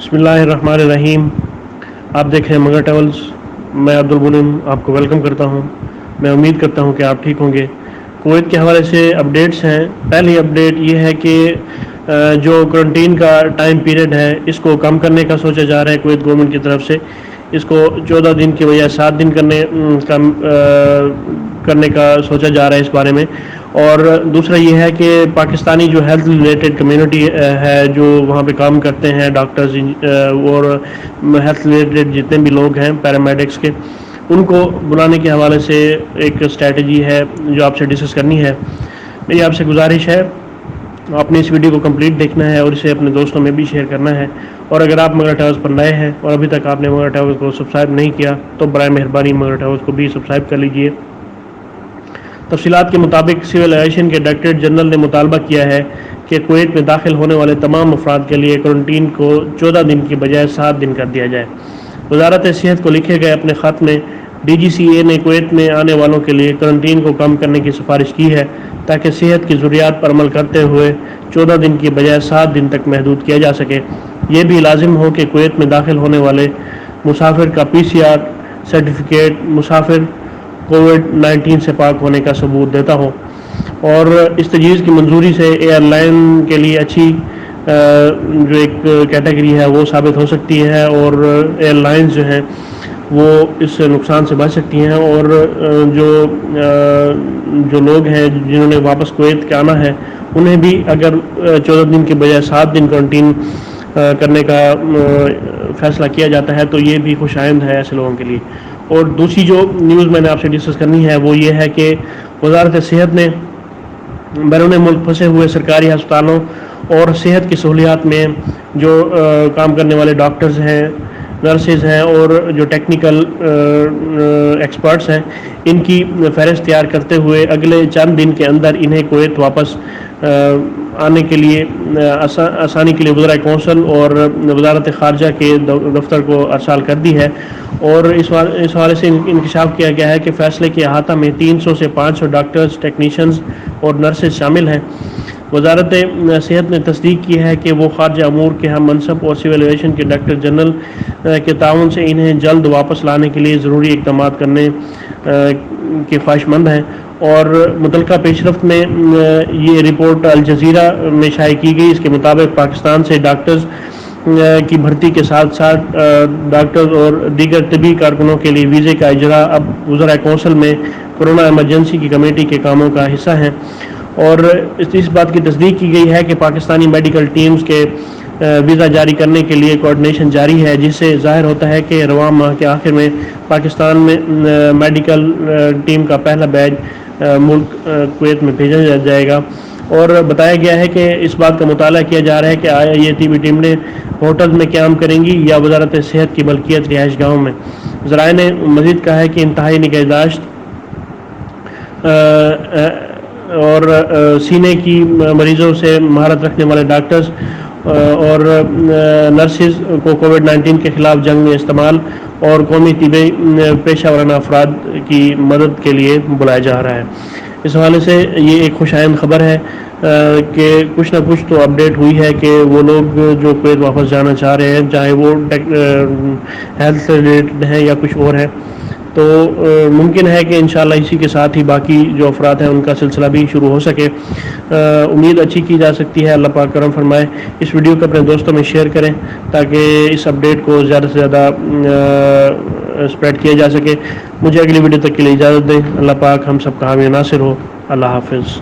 بسم اللہ الرحمن الرحیم۔ آپ دیکھ رہے ہیں مگر ٹریولز۔ میں عبد البلیم آپ کو ویلکم کرتا ہوں۔ میں امید کرتا ہوں کہ آپ ٹھیک ہوں گے۔ کویت کے حوالے سے اپڈیٹس ہیں۔ پہلی اپڈیٹ یہ ہے کہ جو کرنٹین کا ٹائم پیریڈ ہے اس کو کم کرنے کا سوچا جا رہا ہے کویت گورنمنٹ کی طرف سے۔ اس کو 14 دن کی بجائے 7 دن کرنے کا سوچا جا رہا ہے اس بارے میں۔ اور دوسرا یہ ہے کہ پاکستانی جو ہیلتھ ریلیٹڈ کمیونٹی ہے جو وہاں پہ کام کرتے ہیں، ڈاکٹرز اور ہیلتھ ریلیٹڈ جتنے بھی لوگ ہیں پیرامیڈکس کے، ان کو بلانے کے حوالے سے ایک اسٹریٹجی ہے جو آپ سے ڈسکس کرنی ہے۔ میری آپ سے گزارش ہے آپ نے اس ویڈیو کو کمپلیٹ دیکھنا ہے اور اسے اپنے دوستوں میں بھی شیئر کرنا ہے۔ اور اگر آپ مگر ٹریولز پر نئے ہیں اور ابھی تک آپ نے مگر ٹریولز کو سبسکرائب نہیں کیا تو برائے مہربانی مگر ٹریولز کو بھی سبسکرائب کر لیجئے۔ تفصیلات کے مطابق سول ایویشن کے ڈائریکٹر جنرل نے مطالبہ کیا ہے کہ کویت میں داخل ہونے والے تمام افراد کے لیے کرنٹین کو 14 دن کی بجائے 7 دن کر دیا جائے۔ وزارت صحت کو لکھے گئے اپنے خط میں ڈی جی سی اے نے کویت میں آنے والوں کے لیے کرنٹین کو کم کرنے کی سفارش کی ہے تاکہ صحت کی ضروریات پر عمل کرتے ہوئے 14 دن کی بجائے 7 دن تک محدود کیا جا سکے۔ یہ بھی لازم ہو کہ کویت میں داخل ہونے والے مسافر کا PCR سرٹیفکیٹ مسافر کووڈ-19 سے پاک ہونے کا ثبوت دیتا ہو۔ اور اس تجویز کی منظوری سے ایئر لائن کے لیے اچھی جو ایک کیٹیگری ہے وہ ثابت ہو سکتی ہے اور ایئر لائنز جو ہیں وہ اس نقصان سے بچ سکتی ہیں۔ اور جو لوگ ہیں جنہوں نے واپس کویت کے آنا ہے انہیں بھی اگر 14 دن کے بجائے 7 دن کرنٹین کرنے کا فیصلہ کیا جاتا ہے تو یہ بھی خوش آئند ہے ایسے لوگوں کے لیے۔ اور دوسری جو نیوز میں نے آپ سے ڈسکس کرنی ہے وہ یہ ہے کہ وزارت صحت نے بیرون ملک پھنسے ہوئے سرکاری ہسپتالوں اور صحت کی سہولیات میں جو کام کرنے والے ڈاکٹرز ہیں، نرسز ہیں اور جو ٹیکنیکل ایکسپرٹس ہیں ان کی فہرست تیار کرتے ہوئے اگلے چند دن کے اندر انہیں کویت واپس آنے کے لیے آسانی کے لیے وزرائے کونسل اور وزارت خارجہ کے دفتر کو ارسال کر دی ہے۔ اور اس حوالے سے انکشاف کیا گیا ہے کہ فیصلے کے احاطہ میں 300 سے 500 ڈاکٹرز، ٹیکنیشینز اور نرسز شامل ہیں۔ وزارت صحت نے تصدیق کی ہے کہ وہ خارجہ امور کے ہم منصب اور سول ایویشن کے ڈائریکٹر جنرل کے تعاون سے انہیں جلد واپس لانے کے لیے ضروری اقدامات کرنے کے خواہش مند ہیں۔ اور متعلقہ پیش رفت میں یہ رپورٹ الجزیرہ میں شائع کی گئی۔ اس کے مطابق پاکستان سے ڈاکٹرز کی بھرتی کے ساتھ ساتھ ڈاکٹرز اور دیگر طبی کارکنوں کے لیے ویزے کا اجراء اب وزرائے کونسل میں کورونا ایمرجنسی کی کمیٹی کے کاموں کا حصہ ہیں۔ اور اس بات کی تصدیق کی گئی ہے کہ پاکستانی میڈیکل ٹیمز کے ویزا جاری کرنے کے لیے کوآرڈینیشن جاری ہے، جس سے ظاہر ہوتا ہے کہ رواں ماہ کے آخر میں پاکستان میں میڈیکل ٹیم کا پہلا بیچ ملک کویت میں بھیجا جائے گا۔ اور بتایا گیا ہے کہ اس بات کا مطالعہ کیا جا رہا ہے کہ آیا یہ طبی ٹیمیں ہوٹل میں قیام کریں گی یا وزارت صحت کی ملکیت رہائش گاہوں میں۔ ذرائع نے مزید کہا ہے کہ انتہائی نگہداشت اور سینے کی مریضوں سے مہارت رکھنے والے ڈاکٹرز اور نرسز کو کووڈ-19 کے خلاف جنگ میں استعمال اور قومی طبی پیشہ ورانہ افراد کی مدد کے لیے بلایا جا رہا ہے۔ اس حوالے سے یہ ایک خوش آئند خبر ہے کہ کچھ نہ کچھ تو اپڈیٹ ہوئی ہے کہ وہ لوگ جو کویت واپس جانا چاہ رہے ہیں چاہے وہ ہیلتھ سے ریلیٹڈ ہیں یا کچھ اور ہے تو ممکن ہے کہ انشاءاللہ اسی کے ساتھ ہی باقی جو افراد ہیں ان کا سلسلہ بھی شروع ہو سکے۔ امید اچھی کی جا سکتی ہے، اللہ پاک کرم فرمائے۔ اس ویڈیو کو اپنے دوستوں میں شیئر کریں تاکہ اس اپڈیٹ کو زیادہ سے زیادہ اسپریڈ کیا جا سکے۔ مجھے اگلی ویڈیو تک کے لیے اجازت دیں۔ اللہ پاک ہم سب کا حامی ناصر ہو۔ اللہ حافظ۔